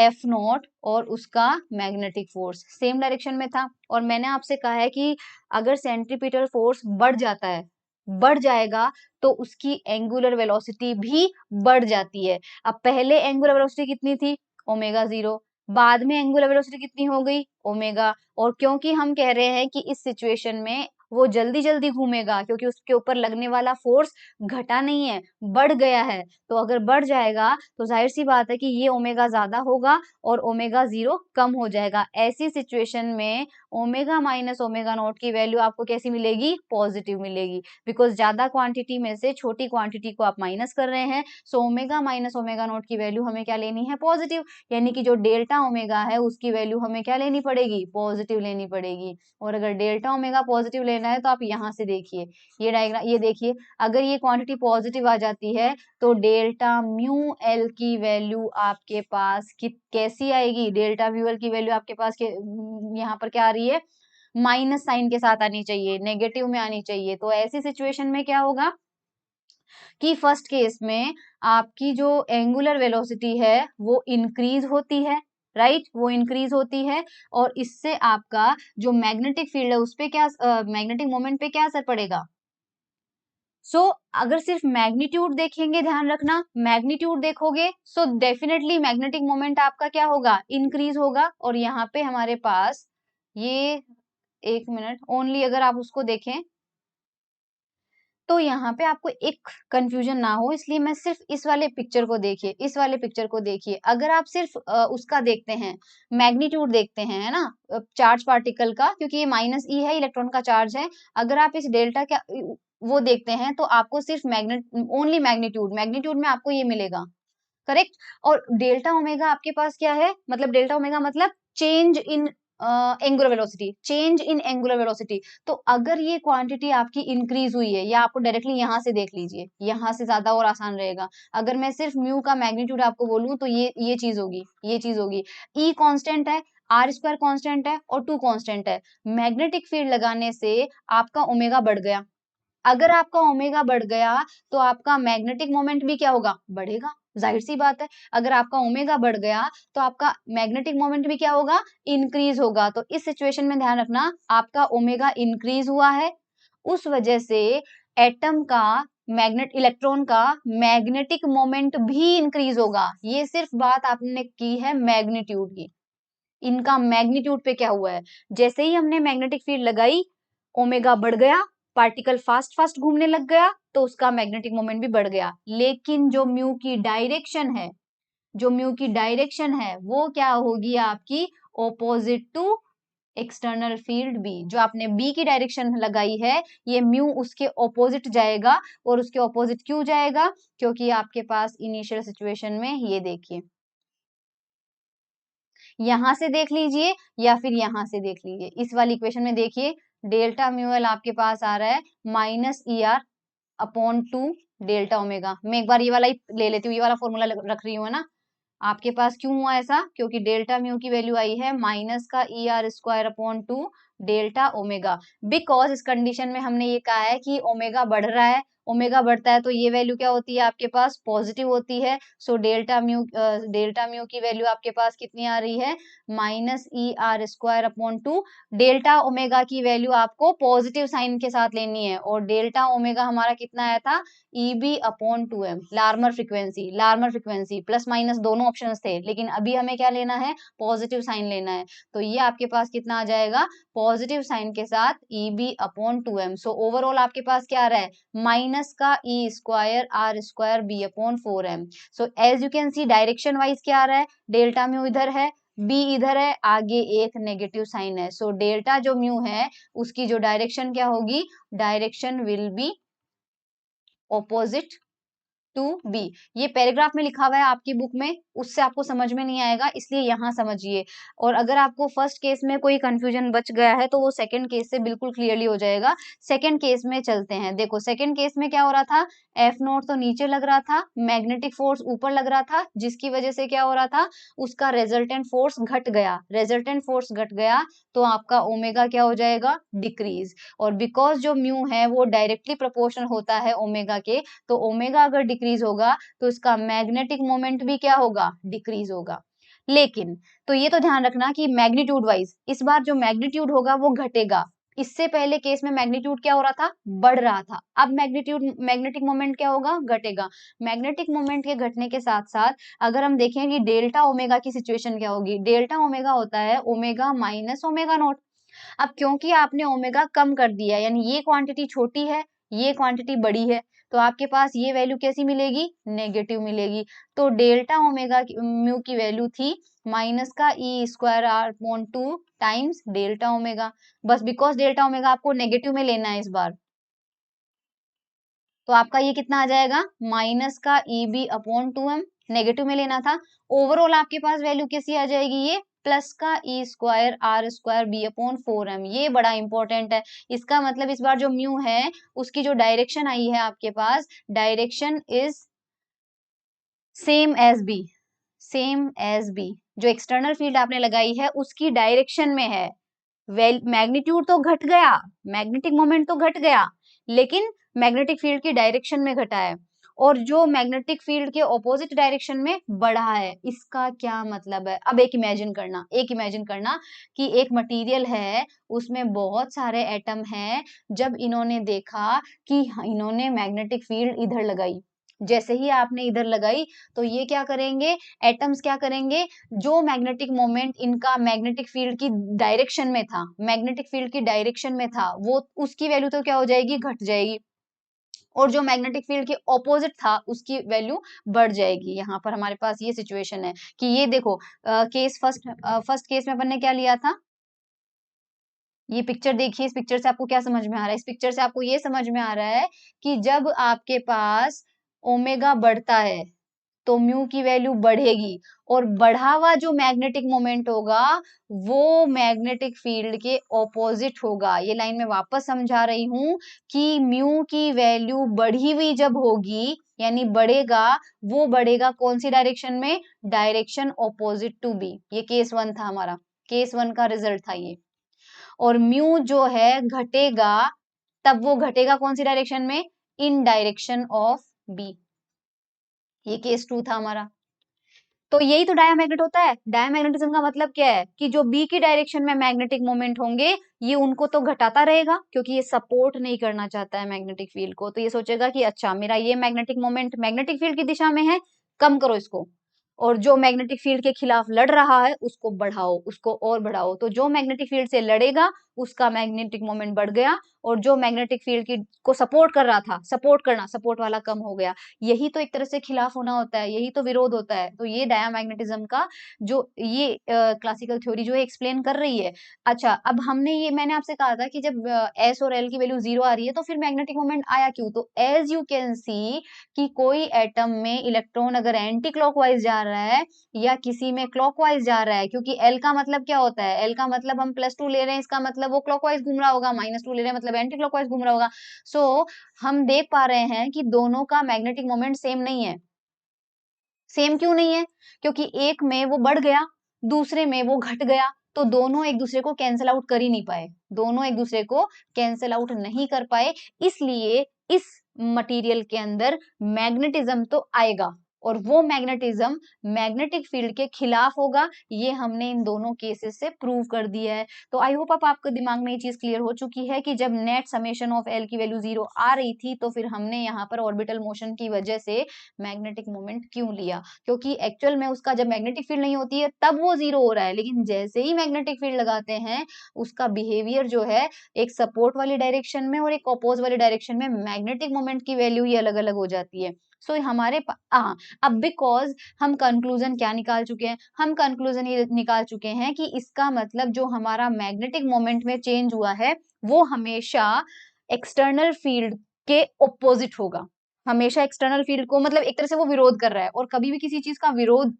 F0 और उसका मैग्नेटिक फोर्स सेम डायरेक्शन में था और मैंने आपसे कहा है कि अगर सेंट्रीपिटल फोर्स बढ़ जाता है, बढ़ जाएगा तो उसकी एंगुलर वेलोसिटी भी बढ़ जाती है। अब पहले एंगुलर वेलोसिटी कितनी थी? ω0। बाद में एंगुलर वेलोसिटी कितनी हो गई? ओमेगा। और क्योंकि हम कह रहे हैं कि इस सिचुएशन में वो जल्दी जल्दी घूमेगा क्योंकि उसके ऊपर लगने वाला फोर्स घटा नहीं है, बढ़ गया है। तो अगर बढ़ जाएगा तो जाहिर सी बात है कि ये ओमेगा ज्यादा होगा और ω0 कम हो जाएगा। ऐसी सिचुएशन में ओमेगा माइनस ω0 की वैल्यू आपको कैसी मिलेगी? पॉजिटिव मिलेगी, बिकॉज ज्यादा क्वांटिटी में से छोटी क्वांटिटी को आप माइनस कर रहे हैं। सो ओमेगा माइनस ω0 की वैल्यू हमें क्या लेनी है? पॉजिटिव। यानी कि जो डेल्टा ओमेगा है उसकी वैल्यू हमें क्या लेनी पड़ेगी? पॉजिटिव लेनी पड़ेगी। और अगर डेल्टा ओमेगा पॉजिटिव लेना है तो आप यहाँ से देखिए, ये डायग्राम, ये देखिए, अगर ये क्वांटिटी पॉजिटिव आ जाती है तो डेल्टा म्यू एल की वैल्यू आपके पास कैसी आएगी? डेल्टा म्यू एल की वैल्यू आपके पास यहाँ पर क्या आ रही है? माइनस साइन के साथ आनी चाहिए, नेगेटिव में आनी चाहिए। तो ऐसी सिचुएशन में क्या होगा कि फर्स्ट केस में आपकी जो एंगुलर वेलोसिटी है वो इंक्रीज होती है, राइट? वो इंक्रीज होती है और इससे आपका जो मैग्नेटिक फील्ड है उस पे क्या मैग्नेटिक मोमेंट पे क्या असर पड़ेगा? अगर सिर्फ मैग्नीट्यूड देखेंगे, ध्यान रखना, मैग्नीट्यूड देखोगे सो डेफिनेटली मैग्नेटिक मोमेंट आपका क्या होगा? इंक्रीज होगा। और यहाँ पे हमारे पास ये, एक मिनट ओनली, अगर आप उसको देखें तो यहाँ पे आपको एक कंफ्यूजन ना हो इसलिए मैं सिर्फ इस वाले पिक्चर को देखिए, इस वाले पिक्चर को देखिए। अगर आप सिर्फ उसका देखते हैं, मैग्नीट्यूड देखते हैं, है ना, चार्ज पार्टिकल का, क्योंकि ये -e है, इलेक्ट्रॉन का चार्ज है। अगर आप इस डेल्टा का वो देखते हैं तो आपको सिर्फ ओनली मैग्नीट्यूड, मैग्नीट्यूड में आपको ये मिलेगा, करेक्ट? और डेल्टा ओमेगा आपके पास क्या है? मतलब डेल्टा ओमेगा मतलब change in angular velocity, change in angular velocity. तो अगर ये क्वांटिटी आपकी इंक्रीज हुई है, या आपको डायरेक्टली यहाँ से देख लीजिए, यहाँ से ज्यादा और आसान रहेगा। अगर मैं सिर्फ म्यू का मैग्नीट्यूड आपको बोलूं तो ये चीज होगी, ये चीज होगी। ई कांस्टेंट है, r² कांस्टेंट है और 2 कांस्टेंट है। मैग्नेटिक फील्ड लगाने से आपका ओमेगा बढ़ गया। अगर आपका ओमेगा बढ़ गया तो आपका मैग्नेटिक मोमेंट भी क्या होगा? बढ़ेगा, जाहिर सी बात है। अगर आपका ओमेगा बढ़ गया तो आपका मैग्नेटिक मोमेंट भी क्या होगा? इंक्रीज होगा। तो इस सिचुएशन में ध्यान रखना, आपका ओमेगा इंक्रीज हुआ है, उस वजह से एटम का इलेक्ट्रॉन का मैग्नेटिक मोमेंट भी इंक्रीज होगा। ये सिर्फ बात आपने की है मैग्नीट्यूड की। इनका मैग्नीट्यूड पे क्या हुआ है? जैसे ही हमने मैग्नेटिक फील्ड लगाई, ओमेगा बढ़ गया, पार्टिकल फास्ट फास्ट घूमने लग गया तो उसका मैग्नेटिक मोमेंट भी बढ़ गया। लेकिन जो म्यू की डायरेक्शन है, जो म्यू की डायरेक्शन है वो क्या होगी आपकी, opposite to external field B. जो आपने बी की डायरेक्शन लगाई है ये म्यू उसके ऑपोजिट जाएगा। और उसके ऑपोजिट क्यों जाएगा, क्योंकि आपके पास इनिशियल सिचुएशन में ये देखिए, यहां से देख लीजिए या फिर यहां से देख लीजिए, इस वाली इक्वेशन में देखिए डेल्टा म्यूएल आपके पास आ रहा है minus E R upon to delta omega. मैं एक बार ये वाला ही ले लेती हूँ, ये वाला फॉर्मूला रख रही हूँ, है ना। आपके पास क्यों हुआ ऐसा, क्योंकि डेल्टा म्यू की वैल्यू आई है माइनस का E R square upon two delta omega. Because इस कंडीशन में हमने ये कहा है कि ओमेगा बढ़ रहा है, ओमेगा बढ़ता है तो ये वैल्यू क्या होती है आपके पास, पॉजिटिव होती है। सो डेल्टा म्यू की वैल्यू आपके पास कितनी आ रही है, minus E R square upon two. Delta omega की वैल्यू आपको पॉजिटिव साइन के साथ लेनी है, और डेल्टा ओमेगा हमारा कितना आया था, E B upon two M. Larmor frequency plus minus दोनों ऑप्शंस थे, लेकिन अभी हमें क्या लेना है, पॉजिटिव साइन लेना है। तो ये आपके पास कितना आ जाएगा, पॉजिटिव साइन के साथ e B upon two m. So overall आपके पास क्या आ रहा है, माइनस का e square r square B upon four m. So as you can see direction wise क्या आ रहा है, डेल्टा म्यू इधर है, बी इधर है, आगे एक नेगेटिव साइन है। सो डेल्टा जो म्यू है उसकी जो डायरेक्शन क्या होगी, direction will be opposite to B. ये पैराग्राफ में लिखा हुआ है आपकी बुक में, उससे आपको समझ में नहीं आएगा, इसलिए यहाँ समझिए। और अगर आपको फर्स्ट केस में कोई कंफ्यूजन बच गया है तो वो सेकंड केस से बिल्कुल क्लियरली हो जाएगा। सेकंड केस में चलते हैं। देखो सेकंड केस में क्या हो रहा था, एफ नोट तो नीचे लग रहा था, मैग्नेटिक फोर्स ऊपर लग रहा था, जिसकी वजह से क्या हो रहा था, उसका रेजल्टेंट फोर्स घट गया। रेजल्टेंट फोर्स घट गया तो आपका ओमेगा क्या हो जाएगा, डिक्रीज। और बिकॉज जो म्यू है वो डायरेक्टली प्रोपोर्शनल होता है ओमेगा के, तो ओमेगा अगर डिक्रीज होगा तो इसका मैग्नेटिक मोमेंट भी क्या होगा, डिक्रीज होगा। लेकिन तो ये तो ध्यान रखना कि मैग्नीट्यूड वाइज इस बार जो मैग्नीट्यूड होगा वो घटेगा। इससे पहले केस में मैग्नीट्यूड क्या हो रहा था, बढ़ रहा था। अब मैग्नेटिक मोमेंट क्या होगा, घटेगा। मैग्नेटिक मोमेंट के घटने के साथ साथ अगर हम देखें कि डेल्टा ओमेगा की सिचुएशन क्या होगी, डेल्टा ओमेगा होता है ओमेगा माइनस ओमेगा नॉट। अब क्योंकि आपने ओमेगा कम कर दिया, यानी ये क्वांटिटी छोटी है, ये क्वांटिटी बड़ी है, तो आपके पास ये वैल्यू कैसी मिलेगी, नेगेटिव मिलेगी। तो डेल्टा ओमेगा म्यू की वैल्यू थी माइनस का e square r upon two times delta omega. बस बिकॉज डेल्टा ओमेगा आपको नेगेटिव में लेना है इस बार, तो आपका ये कितना आ जाएगा, माइनस का E B upon two M, negative में लेना था। ओवरऑल आपके पास वैल्यू कैसी आ जाएगी, ये प्लस का e square r square B upon four m. ये बड़ा इंपॉर्टेंट है। इसका मतलब इस बार जो म्यू है उसकी जो डायरेक्शन आई है आपके पास, direction is same as B, same as B. जो एक्सटर्नल फील्ड आपने लगाई है उसकी डायरेक्शन में है। वेल मैग्नीट्यूड तो घट गया, मैग्नेटिक मोमेंट तो घट गया, लेकिन मैग्नेटिक फील्ड की डायरेक्शन में घटा है, और जो मैग्नेटिक फील्ड के ऑपोजिट डायरेक्शन में बढ़ा है। इसका क्या मतलब है, अब एक इमेजिन करना कि एक मटेरियल है, उसमें बहुत सारे एटम हैं। जब इन्होंने देखा कि इन्होंने मैग्नेटिक फील्ड इधर लगाई, जैसे ही आपने इधर लगाई तो ये क्या करेंगे, एटम्स क्या करेंगे, जो मैग्नेटिक मोमेंट इनका मैग्नेटिक फील्ड की डायरेक्शन में था, मैग्नेटिक फील्ड की डायरेक्शन में था, वो उसकी वैल्यू तो क्या हो जाएगी, घट जाएगी। और जो मैग्नेटिक फील्ड के ऑपोजिट था उसकी वैल्यू बढ़ जाएगी। यहाँ पर हमारे पास ये सिचुएशन है कि ये देखो केस फर्स्ट केस में अपन ने क्या लिया था, ये पिक्चर देखिए, इस पिक्चर से आपको क्या समझ में आ रहा है, इस पिक्चर से आपको ये समझ में आ रहा है कि जब आपके पास ओमेगा बढ़ता है तो म्यू की वैल्यू बढ़ेगी, और बढ़ा हुआ जो मैग्नेटिक मोमेंट होगा वो मैग्नेटिक फील्ड के ऑपोजिट होगा। ये लाइन में वापस समझा रही हूं कि म्यू की वैल्यू बढ़ी हुई जब होगी, यानी बढ़ेगा, वो बढ़ेगा कौन सी डायरेक्शन में, डायरेक्शन ऑपोजिट टू बी। ये केस वन था हमारा, केस वन का रिजल्ट था ये। और म्यू जो है घटेगा, तब वो घटेगा कौन सी डायरेक्शन में, इन डायरेक्शन ऑफ बी। ये केस टू था हमारा। तो यही तो डायामैग्नेट होता है। डायामैग्नेटिज्म का मतलब क्या है कि जो बी की डायरेक्शन में मैग्नेटिक मोमेंट होंगे ये उनको तो घटाता रहेगा, क्योंकि ये सपोर्ट नहीं करना चाहता है मैग्नेटिक फील्ड को। तो ये सोचेगा कि अच्छा मेरा ये मैग्नेटिक मोमेंट मैग्नेटिक फील्ड की दिशा में है, कम करो इसको, और जो मैग्नेटिक फील्ड के खिलाफ लड़ रहा है उसको बढ़ाओ, उसको और बढ़ाओ। तो जो मैग्नेटिक फील्ड से लड़ेगा उसका मैग्नेटिक मोमेंट बढ़ गया, और जो मैग्नेटिक फील्ड की को सपोर्ट कर रहा था, सपोर्ट करना, सपोर्ट वाला कम हो गया। यही तो एक तरह से खिलाफ होना होता है, यही तो विरोध होता है। तो ये डायामैग्नेटिज्म का जो ये क्लासिकल थ्योरी जो है एक्सप्लेन कर रही है। अच्छा, अब हमने ये मैंने आपसे कहा था कि जब एस और एल की वैल्यू 0 आ रही है तो फिर मैग्नेटिक मोमेंट आया क्यों? तो एज यू कैन सी कि कोई एटम में इलेक्ट्रॉन अगर एंटी क्लॉकवाइज जा रहा है या किसी में क्लॉकवाइज जा रहा है, क्योंकि एल का मतलब क्या होता है? एल का मतलब हम +2 ले रहे हैं, इसका मतलब वो क्लॉकवाइज घूम रहा होगा, -2 ले रहे हैं मतलब एंटी क्लॉकवाइज घूम रहा होगा। सो हम देख पा रहे हैं कि दोनों का मैग्नेटिक मोमेंट सेम नहीं है। सेम क्यों नहीं है? क्योंकि एक में वो बढ़ गया, दूसरे में वो घट गया, तो दोनों एक दूसरे को कैंसल आउट कर ही नहीं पाए। दोनों एक दूसरे को कैंसल आउट नहीं कर पाए, इसलिए इस मटेरियल के अंदर मैग्नेटिज्म तो आएगा और वो मैग्नेटिज्म मैग्नेटिक फील्ड के खिलाफ होगा। ये हमने इन दोनों केसेस से प्रूव कर दिया है। तो आई होप अब आपके दिमाग में ये चीज क्लियर हो चुकी है कि जब नेट समेशन ऑफ एल की वैल्यू 0 आ रही थी तो फिर हमने यहाँ पर ऑर्बिटल मोशन की वजह से मैग्नेटिक मोमेंट क्यों लिया, क्योंकि एक्चुअल में उसका जब मैग्नेटिक फील्ड नहीं होती है तब वो 0 हो रहा है, लेकिन जैसे ही मैग्नेटिक फील्ड लगाते हैं उसका बिहेवियर जो है एक सपोर्ट वाली डायरेक्शन में और एक अपोज वाली डायरेक्शन में मैग्नेटिक मोमेंट की वैल्यू ही अलग अलग हो जाती है। सो हमारे अब बिकॉज हम कंक्लूजन क्या निकाल चुके हैं? हम कंक्लूजन ये निकाल चुके हैं कि इसका मतलब जो हमारा मैग्नेटिक मोमेंट में चेंज हुआ है वो हमेशा एक्सटर्नल फील्ड के ऑपोजिट होगा। हमेशा एक्सटर्नल फील्ड को मतलब एक तरह से वो विरोध कर रहा है, और कभी भी किसी चीज का विरोध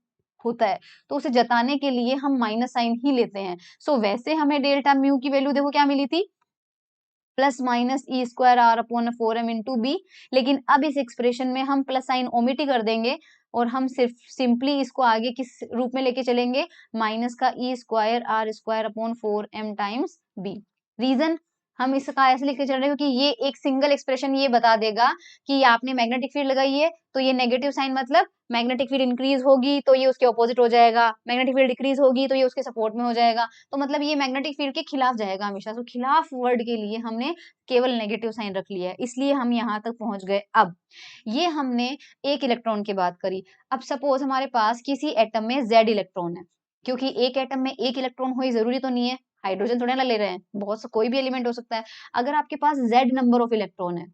होता है तो उसे जताने के लिए हम माइनस साइन ही लेते हैं। सो वैसे हमें डेल्टा म्यू की वैल्यू देखो क्या मिली थी, +-e²r/4m/b, लेकिन अब इस एक्सप्रेशन में हम प्लस साइन ओमिट ही कर देंगे और हम सिर्फ सिंपली इसको आगे किस रूप में लेके चलेंगे, माइनस का e²r² 4m b। रीजन हम इसका ऐसे लिख के चल रहे हैं क्योंकि ये एक सिंगल एक्सप्रेशन ये बता देगा कि आपने मैग्नेटिक फील्ड लगाई है तो ये नेगेटिव साइन मतलब मैग्नेटिक फील्ड इंक्रीज होगी तो ये उसके ऑपोजिट हो जाएगा, मैग्नेटिक फील्ड डिक्रीज होगी तो ये उसके सपोर्ट में हो जाएगा। तो मतलब ये मैग्नेटिक फील्ड के खिलाफ जाएगा हमेशा। तो खिलाफ वर्ड के लिए हमने केवल नेगेटिव साइन रख लिया है, इसलिए हम यहाँ तक पहुंच गए। अब ये हमने एक इलेक्ट्रॉन की बात करी। अब सपोज हमारे पास किसी एटम में Z इलेक्ट्रॉन है, क्योंकि एक एटम में एक इलेक्ट्रॉन हो जरूरी तो नहीं है, हाइड्रोजन थोड़ा ना ले रहे हैं, बहुत सा कोई भी एलिमेंट हो सकता है। अगर आपके पास Z नंबर ऑफ इलेक्ट्रॉन है,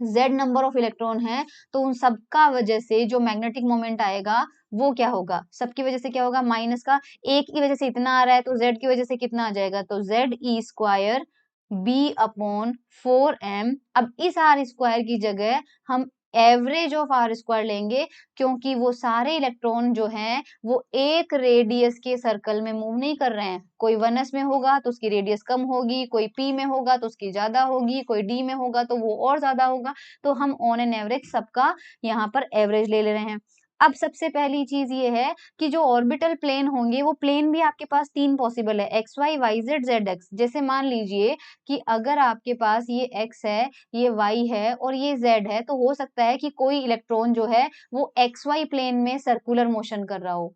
Z नंबर ऑफ इलेक्ट्रॉन है, तो उन सबका वजह से जो मैग्नेटिक मोमेंट आएगा वो क्या होगा? सबकी वजह से क्या होगा? माइनस का, एक की वजह से इतना आ रहा है तो Z की वजह से कितना आ जाएगा? तो ZE² b/4m। अब इस r स्क्वायर की जगह हम एवरेज ऑफ r² लेंगे, क्योंकि वो सारे इलेक्ट्रॉन जो हैं वो एक रेडियस के सर्कल में मूव नहीं कर रहे हैं। कोई 1s में होगा तो उसकी रेडियस कम होगी, कोई p में होगा तो उसकी ज्यादा होगी, कोई d में होगा तो वो और ज्यादा होगा। तो हम ऑन एन एवरेज सबका यहाँ पर एवरेज ले रहे हैं। अब सबसे पहली चीज ये है कि जो ऑर्बिटल प्लेन होंगे वो प्लेन भी आपके पास 3 पॉसिबल है, X Y Y Z Z X. जैसे मान लीजिए कि अगर आपके पास ये x है, ये y है और ये z है, तो हो सकता है कि कोई इलेक्ट्रॉन जो है वो एक्स वाई प्लेन में सर्कुलर मोशन कर रहा हो,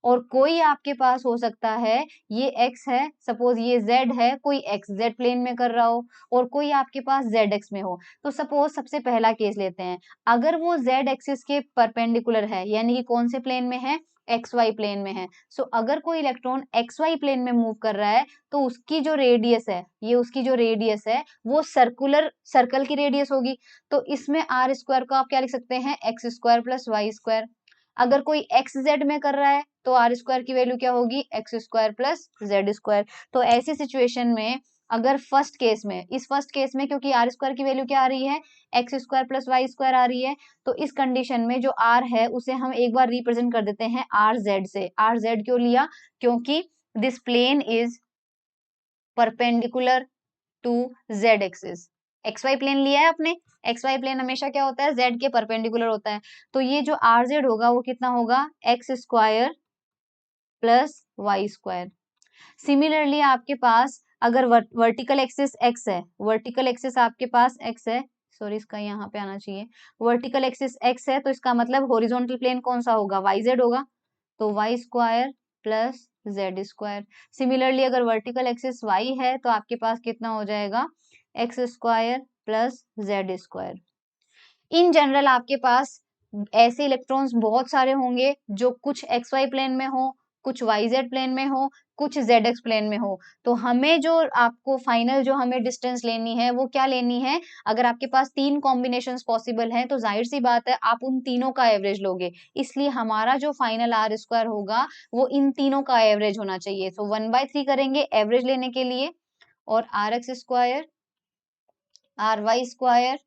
और कोई आपके पास हो सकता है ये x है, सपोज ये z है, कोई एक्स जेड प्लेन में कर रहा हो, और कोई आपके पास जेड एक्स में हो। तो सपोज सबसे पहला केस लेते हैं, अगर वो जेड एक्सिस के परपेंडिकुलर है, यानी कि कौन से प्लेन में है? एक्स वाई प्लेन में है। सो अगर कोई इलेक्ट्रॉन एक्स वाई प्लेन में मूव कर रहा है तो उसकी जो रेडियस है, ये उसकी जो रेडियस है वो सर्कल की रेडियस होगी। तो इसमें r² को आप क्या लिख सकते हैं? x² + y²। अगर कोई एक्स जेड में कर रहा है तो r² की वैल्यू क्या होगी? x² + z²। तो ऐसी सिचुएशन में अगर इस फर्स्ट केस में क्योंकि r² की वैल्यू क्या आ रही है? x² + y² आ रही है, तो इस कंडीशन में जो r है उसे हम एक बार रिप्रेजेंट कर देते हैं rz से। rz क्यों लिया? क्योंकि this plane is perpendicular to z axis. xy plane लिया है आपने, xy प्लेन हमेशा क्या होता है? z के परपेंडिकुलर होता है। तो ये जो rz होगा वो कितना होगा? x² + y²। सिमिलरली आपके पास अगर वर्टिकल एक्सिस x है, वर्टिकल एक्सिस आपके पास x है, सॉरी इसका यहाँ पे आना चाहिए, वर्टिकल एक्सिस x है तो इसका मतलब हॉरिजॉन्टल प्लेन कौन सा होगा? yz होगा, तो y² + z²। सिमिलरली अगर वर्टिकल एक्सिस y है तो आपके पास कितना हो जाएगा? x² + z²। इन जनरल आपके पास ऐसे इलेक्ट्रॉन्स बहुत सारे होंगे जो कुछ एक्स वाई प्लेन में हो, कुछ YZ प्लेन में हो, कुछ ZX प्लेन में हो। तो हमें जो आपको फाइनल जो हमें डिस्टेंस लेनी है वो क्या लेनी है, अगर आपके पास 3 कॉम्बिनेशंस पॉसिबल हैं तो जाहिर सी बात है आप उन तीनों का एवरेज लोगे। इसलिए हमारा जो फाइनल आर स्क्वायर होगा वो इन तीनों का एवरेज होना चाहिए। सो 1/3 करेंगे एवरेज लेने के लिए, और RX square, RY square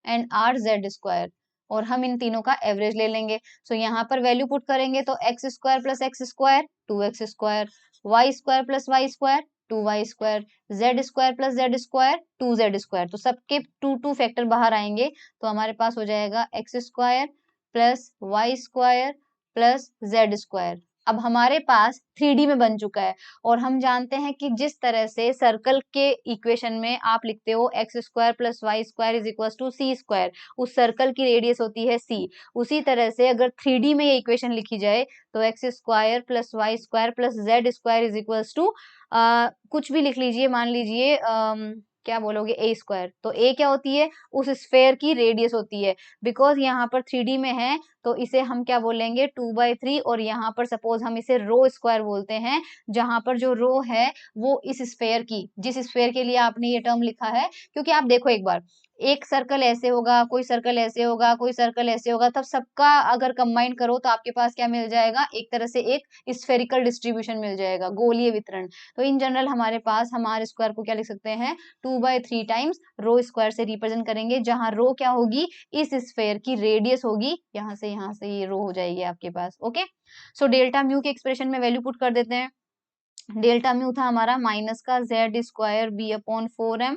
and RZ square, और हम इन तीनों का एवरेज ले लेंगे। सो यहाँ पर वैल्यू पुट करेंगे तो x square plus X square 2x square, y square plus Y square 2y square, z square plus Z square 2z square. तो सबके 2 फैक्टर बाहर आएंगे तो हमारे पास हो जाएगा x square plus Y square plus Z square. अब हमारे पास 3D में बन चुका है, और हम जानते हैं कि जिस तरह से सर्कल के इक्वेशन में आप लिखते हो X square plus Y square is equal to C square, उस सर्कल की रेडियस होती है c। उसी तरह से अगर 3D में ये इक्वेशन लिखी जाए तो X square plus Y square plus Z square is equal to कुछ भी लिख लीजिए, मान लीजिए क्या बोलोगे ए स्क्वायर। तो ए क्या होती है, उस स्फेयर की रेडियस होती है। बिकॉज यहाँ पर 3D में है तो इसे हम क्या बोलेंगे 2/3, और यहाँ पर सपोज हम इसे रो स्क्वायर बोलते हैं, जहां पर जो रो है वो इस स्फेयर की, जिस स्फेयर के लिए आपने ये टर्म लिखा है। क्योंकि आप देखो एक बार, एक सर्कल ऐसे होगा, कोई सर्कल ऐसे होगा, कोई सर्कल ऐसे होगा, तब सबका अगर कंबाइन करो तो आपके पास क्या मिल जाएगा, एक तरह से एक स्फेरिकल डिस्ट्रीब्यूशन मिल जाएगा, गोलीय वितरण। तो इन जनरल हमारे पास हम आर स्क्वायर को क्या लिख सकते हैं 2/3 टाइम्स रो स्क्वायर से रिप्रेजेंट करेंगे, जहां रो क्या होगी, इस स्फेयर की रेडियस होगी, यहाँ से ये रो हो जाएगी आपके पास। ओके, सो डेल्टा म्यू के एक्सप्रेशन में वैल्यू पुट कर देते हैं। डेल्टा म्यू था हमारा माइनस का Z square B upon 4m,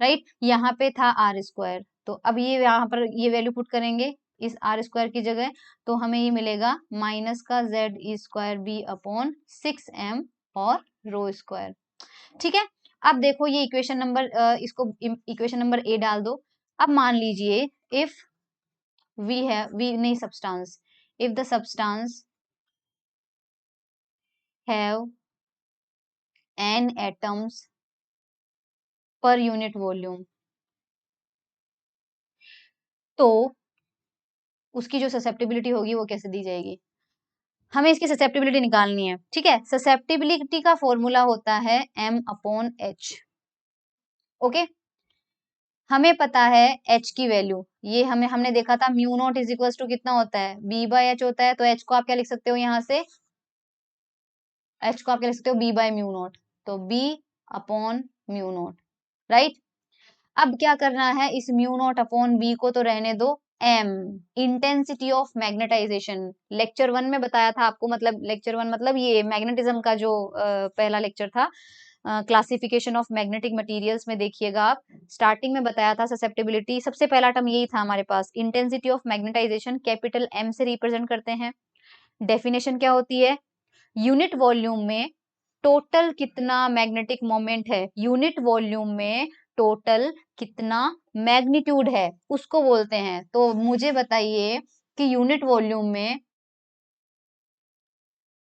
right. यहाँ पे था आर स्क्वायर, तो अब ये यहाँ पर ये वैल्यू पुट करेंगे इस आर स्क्वायर की जगह, तो हमें ये मिलेगा माइनस का Z square B upon 6m और रो स्क्वायर। ठीक है, अब देखो ये इक्वेशन नंबर इसको इक्वेशन नंबर ए डाल दो। अब मान लीजिए इफ वी नहीं substance, if the substance have n atoms per unit volume, तो उसकी जो ससेप्टिबिलिटी होगी वो कैसे दी जाएगी, हमें इसकी ससेप्टिबिलिटी निकालनी है। ठीक है, ससेप्टिबिलिटी का फॉर्मूला होता है m/h। ओके, हमें पता है h की वैल्यू, ये हमने देखा था mu naught is equal to कितना होता है b/h होता है। तो h को आप क्या लिख सकते हो, यहाँ से h को आप क्या लिख सकते हो b/म्यू नॉट, तो b/म्यू नॉट, राइट। अब क्या करना है, इस म्यू नॉट अपॉन बी को तो रहने दो, m intensity of magnetisation, lecture 1 में बताया था आपको, मतलब लेक्चर 1 मतलब ये मैग्नेटिज्म का जो पहला लेक्चर था, क्लासिफिकेशन ऑफ मैग्नेटिक मटेरियल्स में देखिएगा आप, स्टार्टिंग में बताया था ससेप्टिबिलिटी, सबसे पहला टर्म यही था हमारे पास, intensity of magnetization capital M से रिप्रेजेंट करते हैं। डेफिनेशन क्या होती है, यूनिट वॉल्यूम में टोटल कितना मैग्नेटिक मोमेंट है, यूनिट वॉल्यूम में टोटल कितना मैग्नीट्यूड है उसको बोलते हैं। तो मुझे बताइए कि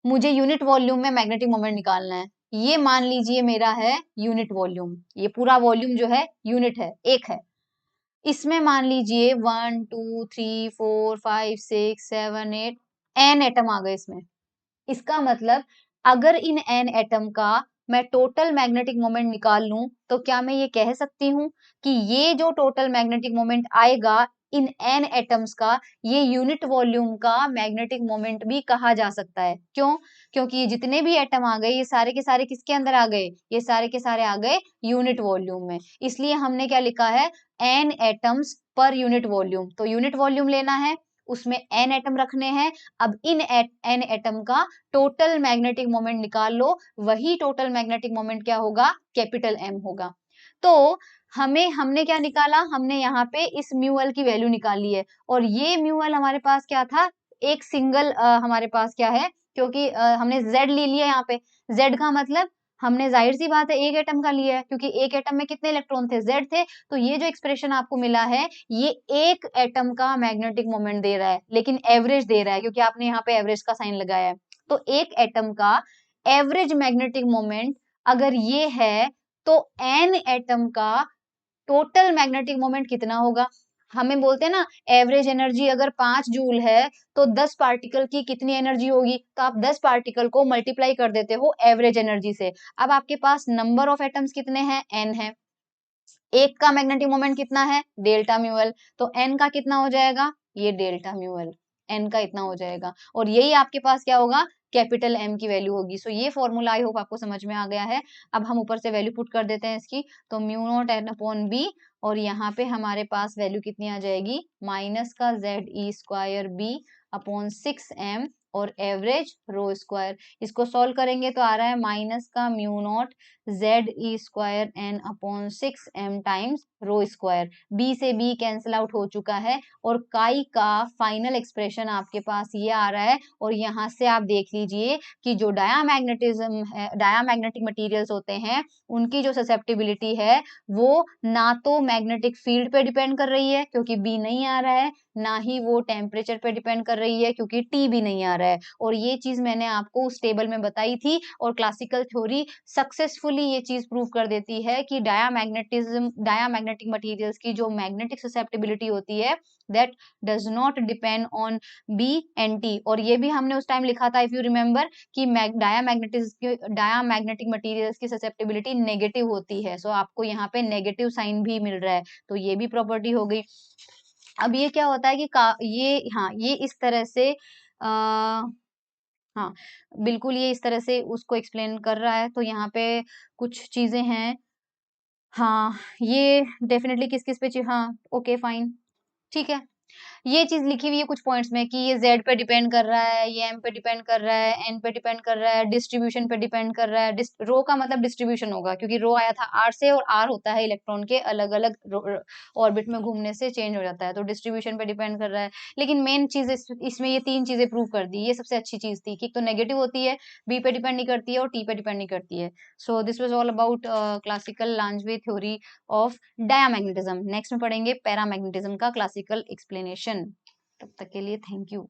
मुझे यूनिट वॉल्यूम में मैग्नेटिक मोमेंट निकालना है। ये मान लीजिए मेरा है यूनिट वॉल्यूम, ये पूरा वॉल्यूम जो है यूनिट है, एक है। इसमें मान लीजिए 1 2 3 4 5 6 7 8 n एटम आ गए इसमें। इसका मतलब अगर इन n एटम का मैं टोटल मैग्नेटिक मोमेंट निकाल लूं तो क्या मैं ये कह सकती हूँ कि ये जो टोटल मैग्नेटिक मोमेंट आएगा इन n एटम्स का, ये यूनिट वॉल्यूम का मैग्नेटिक मोमेंट भी कहा जा सकता है। क्यों? क्योंकि ये जितने भी एटम आ गए ये सारे के सारे किसके अंदर आ गए, ये सारे के सारे आ गए यूनिट वॉल्यूम में। इसलिए हमने क्या लिखा है n atoms per unit volume. तो यूनिट वॉल्यूम लेना है, उसमें n एटम रखने हैं। अब इन n एटम का टोटल मैग्नेटिक मोमेंट निकाल लो, वही टोटल मैग्नेटिक मोमेंट क्या होगा, कैपिटल M होगा। तो हमने क्या निकाला, हमने यहाँ पे इस म्यूएल की वैल्यू निकाली है, और ये म्यूएल हमारे पास क्या था, एक सिंगल हमारे पास क्या है, क्योंकि हमने Z ले लिया यहाँ पे, Z का मतलब हमने जाहिर सी बात है एक एटम का लिया है, क्योंकि एक एटम में कितने इलेक्ट्रॉन थे, Z थे। तो ये जो एक्सप्रेशन आपको मिला है ये एक एटम का मैग्नेटिक मोमेंट दे रहा है, लेकिन एवरेज दे रहा है क्योंकि आपने यहाँ पे एवरेज का साइन लगाया है। तो एक एटम का एवरेज मैग्नेटिक मोमेंट अगर ये है तो n एटम का टोटल मैग्नेटिक मोमेंट कितना होगा, हमें बोलते हैं ना एवरेज एनर्जी अगर 5 जूल है तो 10 पार्टिकल की कितनी एनर्जी होगी, तो आप 10 पार्टिकल को मल्टीप्लाई कर देते हो एवरेज एनर्जी से। अब आपके पास नंबर ऑफ एटम्स कितने हैं, n है, एक का मैग्नेटिक मोमेंट कितना है, डेल्टा म्यूएल, तो n का कितना हो जाएगा, ये डेल्टा म्यूएल, n का इतना हो जाएगा, और यही आपके पास क्या होगा, कैपिटल M की वैल्यू होगी। सो ये फॉर्मूला आई होप आपको समझ में आ गया है। अब हम ऊपर से वैल्यू पुट कर देते हैं इसकी, तो mu naught n upon B, और यहाँ पे हमारे पास वैल्यू कितनी आ जाएगी, माइनस का ZE² b अपॉन 6m और एवरेज रो स्क्वायर। इसको सॉल्व करेंगे तो आ रहा है माइनस का mu naught ZE² n upon 6m times rho square, B से बी कैंसिल आउट हो चुका है, और काई का फाइनल एक्सप्रेशन आपके पास ये आ रहा है। और यहाँ से आप देख लीजिए कि जो डायामैग्नेटिज्म है, डायामैग्नेटिक मटेरियल्स होते हैं, उनकी जो ससेप्टिबिलिटी है वो ना तो मैग्नेटिक फील्ड पे डिपेंड कर रही है क्योंकि बी नहीं आ रहा है, ना ही वो टेम्परेचर पे डिपेंड कर रही है क्योंकि टी भी नहीं आ रहा है। और ये चीज मैंने आपको उस टेबल में बताई थी, और क्लासिकल थ्योरी सक्सेसफुली ये चीज प्रूव कर देती है कि डायामैग्नेटिक मटेरियल्स की जो मैग्नेटिक ससेप्टिबिलिटी होती है that does not depend on B and T. और ये भी हमने उस टाइम लिखा था इफ यू रिमेम्बर कि डायामैग्नेटिक मटेरियल्स की ससेप्टिबिलिटी नेगेटिव होती है। सो आपको यहाँ पे नेगेटिव साइन भी मिल रहा है, तो ये भी प्रॉपर्टी हो गई। अब ये क्या होता है कि ये हाँ ये इस तरह से हाँ बिल्कुल ये इस तरह से उसको एक्सप्लेन कर रहा है। तो यहाँ पे कुछ चीजें हैं, हाँ ये डेफिनेटली किस किस पे, हाँ ओके फाइन ठीक है, ये चीज लिखी हुई है कुछ पॉइंट्स में कि ये Z पे डिपेंड कर रहा है, ये M पे डिपेंड कर रहा है, N पे डिपेंड कर रहा है, डिस्ट्रीब्यूशन पे डिपेंड कर रहा है। रो का मतलब डिस्ट्रीब्यूशन होगा क्योंकि रो आया था R से, और R होता है इलेक्ट्रॉन के अलग अलग ऑर्बिट में घूमने से चेंज हो जाता है, तो डिस्ट्रीब्यूशन पे डिपेंड कर रहा है। लेकिन मेन चीज इसमें ये 3 चीजें प्रूव कर दी, ये सबसे अच्छी चीज थी कि एक तो नेगेटिव होती है, B पे डिपेंड नहीं करती है, और T पे डिपेंड नहीं करती है। So this was all about classical Langevin theory of diamagnetism. Next में पढ़ेंगे पैरामैग्नेटिज्म का क्लासिकल एक्सप्लेनेशन। तब तक के लिए थैंक यू।